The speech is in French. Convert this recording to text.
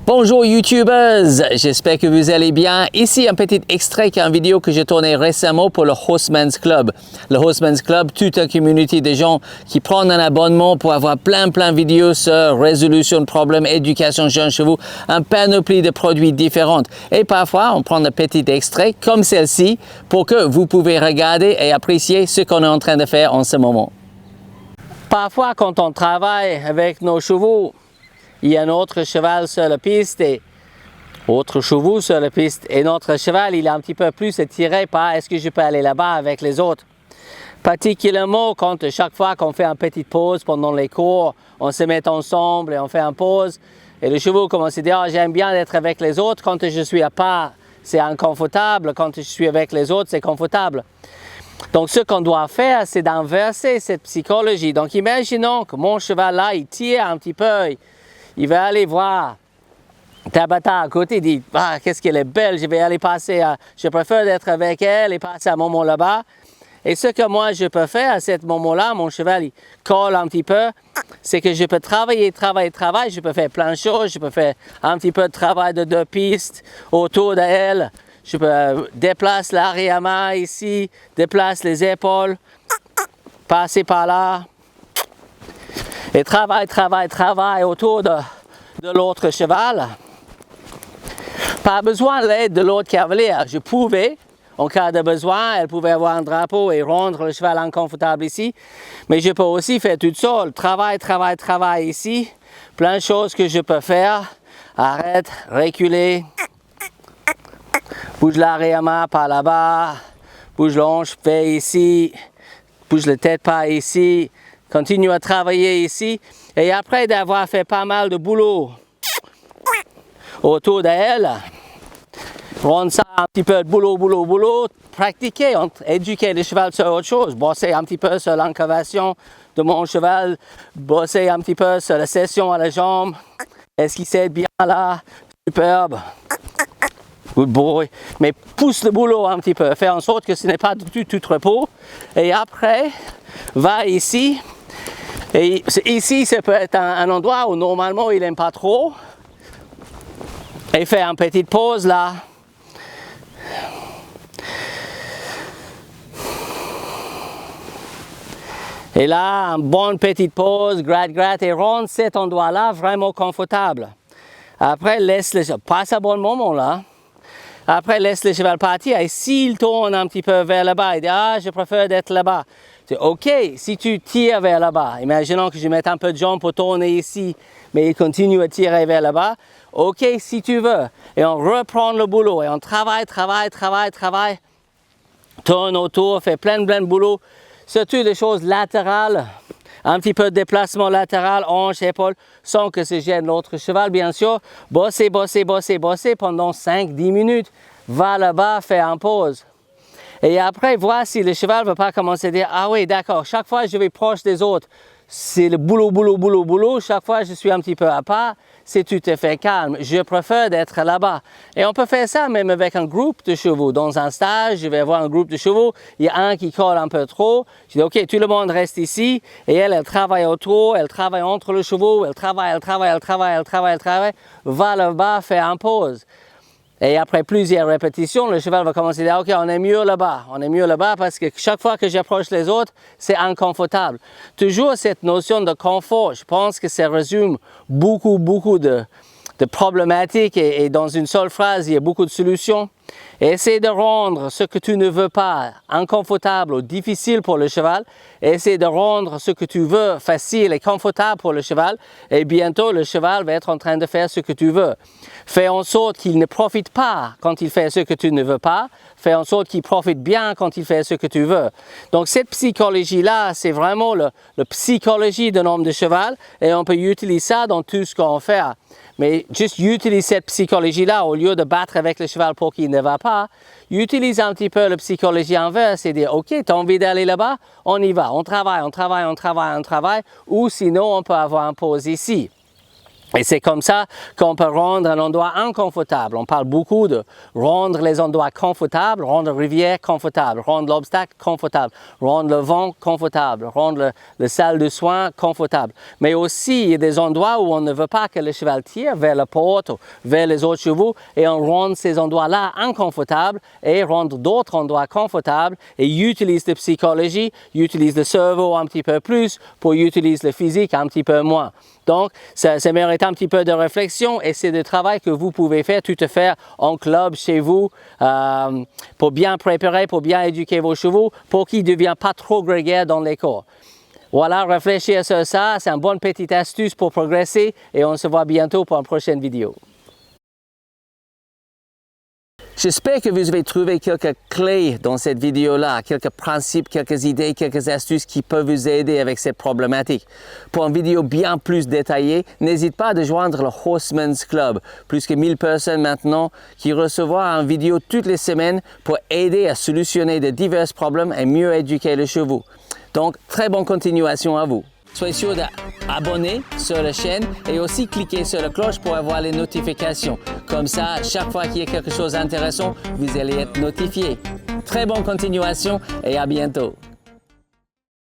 Bonjour YouTubers, j'espère que vous allez bien. Ici un petit extrait d'une vidéo que j'ai tournée récemment pour le Horseman's Club. Le Horseman's Club, toute une communauté de gens qui prennent un abonnement pour avoir plein de vidéos sur résolution de problèmes, éducation jeunes chevaux, un panoplie de produits différents. Et parfois, on prend un petit extrait comme celle-ci pour que vous pouvez regarder et apprécier ce qu'on est en train de faire en ce moment. Parfois, quand on travaille avec nos chevaux, il y a un autre cheval sur la piste et autre chevaux sur la piste. Et notre cheval, il est un petit peu plus attiré par est-ce que je peux aller là-bas avec les autres. Particulièrement quand chaque fois qu'on fait une petite pause pendant les cours, on se met ensemble et on fait une pause. Et le cheval commence à dire « j'aime bien être avec les autres. Quand je suis à part, c'est inconfortable. Quand je suis avec les autres, c'est confortable. » Donc, ce qu'on doit faire, c'est d'inverser cette psychologie. Donc, imaginons que mon cheval là, il tire un petit peu. Il va aller voir Tabata à côté, il dit « Ah, qu'est-ce qu'elle est belle, je vais aller passer, je préfère être avec elle et passer un moment là-bas. » Et ce que moi je peux faire à ce moment-là, mon cheval il colle un petit peu, c'est que je peux travailler, je peux faire plein de choses, je peux faire un petit peu de travail de deux pistes autour d'elle, je peux déplacer l'arrière-main ici, déplacer les épaules, passer par là. Et travaille autour de l'autre cheval. Pas besoin de l'aide de l'autre cavalière. Je pouvais, en cas de besoin, elle pouvait avoir un drapeau et rendre le cheval inconfortable ici. Mais je peux aussi faire tout seul. Travail ici. Plein de choses que je peux faire. Arrête, reculer. Bouge l'arrière-main par là-bas. Bouge l'hanche, fais ici. Bouge la tête par ici. Continue à travailler ici et après d'avoir fait pas mal de boulot autour d'elle, rendre ça un petit peu de boulot, pratiquer, éduquer le cheval sur autre chose, bosser un petit peu sur l'incurvation de mon cheval, bosser un petit peu sur la session à la jambe, est-ce qu'il s'aide bien là, superbe, good boy, mais pousse le boulot un petit peu, fais en sorte que ce n'est pas du tout repos et après, va ici. Et ici, ça peut être un endroit où normalement il n'aime pas trop. Et faire une petite pause là. Et là, une bonne petite pause, gratte et rendre cet endroit-là vraiment confortable. Après, laisse le cheval, passe un bon moment là. Après, laisse le cheval partir et s'il tourne un petit peu vers là-bas, il dit « Ah, je préfère d'être là-bas ». C'est OK, si tu tires vers là-bas, imaginons que je mette un peu de jambes pour tourner ici, mais il continue à tirer vers là-bas. OK, si tu veux. Et on reprend le boulot et on travaille. Tourne autour, fait plein de boulot. Surtout des choses latérales. Un petit peu de déplacement latéral, hanche, épaule, sans que ça gêne l'autre cheval, bien sûr. Bosser pendant 5-10 minutes. Va là-bas, fais une pause. Et après, vois si le cheval ne veut pas commencer à dire « Ah oui, d'accord, chaque fois je vais proche des autres, c'est le boulot. Chaque fois je suis un petit peu à part, c'est tout à fait calme. Je préfère d'être là-bas. » Et on peut faire ça même avec un groupe de chevaux. Dans un stage, je vais avoir un groupe de chevaux, il y a un qui colle un peu trop. Je dis « Ok, tout le monde reste ici. » Et elle travaille autour, elle travaille entre les chevaux, elle travaille. Va là-bas, faire une pause. Et après plusieurs répétitions, le cheval va commencer à dire « Ok, on est mieux là-bas parce que chaque fois que j'approche les autres, c'est inconfortable. » Toujours cette notion de confort, je pense que ça résume beaucoup de problématiques et dans une seule phrase, il y a beaucoup de solutions. Essaie de rendre ce que tu ne veux pas inconfortable ou difficile pour le cheval. Essaie de rendre ce que tu veux facile et confortable pour le cheval. Et bientôt, le cheval va être en train de faire ce que tu veux. Fais en sorte qu'il ne profite pas quand il fait ce que tu ne veux pas. Fais en sorte qu'il profite bien quand il fait ce que tu veux. Donc cette psychologie-là, c'est vraiment la psychologie d'un homme de cheval. Et on peut utiliser ça dans tout ce qu'on fait. Mais juste utilise cette psychologie-là au lieu de battre avec le cheval pour qu'il ne va pas. Utilise un petit peu la psychologie inverse et dire « Ok, tu as envie d'aller là-bas? On y va. On travaille. Ou sinon, on peut avoir une pause ici. » Et c'est comme ça qu'on peut rendre un endroit inconfortable. On parle beaucoup de rendre les endroits confortables, rendre la rivière confortable, rendre l'obstacle confortable, rendre le vent confortable, rendre la salle de soins confortable. Mais aussi, il y a des endroits où on ne veut pas que le cheval tire vers la porte ou vers les autres chevaux et on rend ces endroits-là inconfortables et rendre d'autres endroits confortables et utilise la psychologie, utilise le cerveau un petit peu plus pour utiliser le physique un petit peu moins. Donc, ça mérite un petit peu de réflexion et c'est du travail que vous pouvez faire, tout à fait en club chez vous pour bien préparer, pour bien éduquer vos chevaux, pour qu'ils ne deviennent pas trop grégaires dans les cours. Voilà, réfléchir sur ça, c'est une bonne petite astuce pour progresser et on se voit bientôt pour une prochaine vidéo. J'espère que vous avez trouvé quelques clés dans cette vidéo-là, quelques principes, quelques idées, quelques astuces qui peuvent vous aider avec cette problématique. Pour une vidéo bien plus détaillée, n'hésite pas à joindre le Horsemen's Club. Plus que 1000 personnes maintenant qui recevront une vidéo toutes les semaines pour aider à solutionner de divers problèmes et mieux éduquer les chevaux. Donc, très bonne continuation à vous. Soyez sûr d'abonner sur la chaîne et aussi cliquer sur la cloche pour avoir les notifications. Comme ça, chaque fois qu'il y a quelque chose d'intéressant, vous allez être notifié. Très bonne continuation et à bientôt.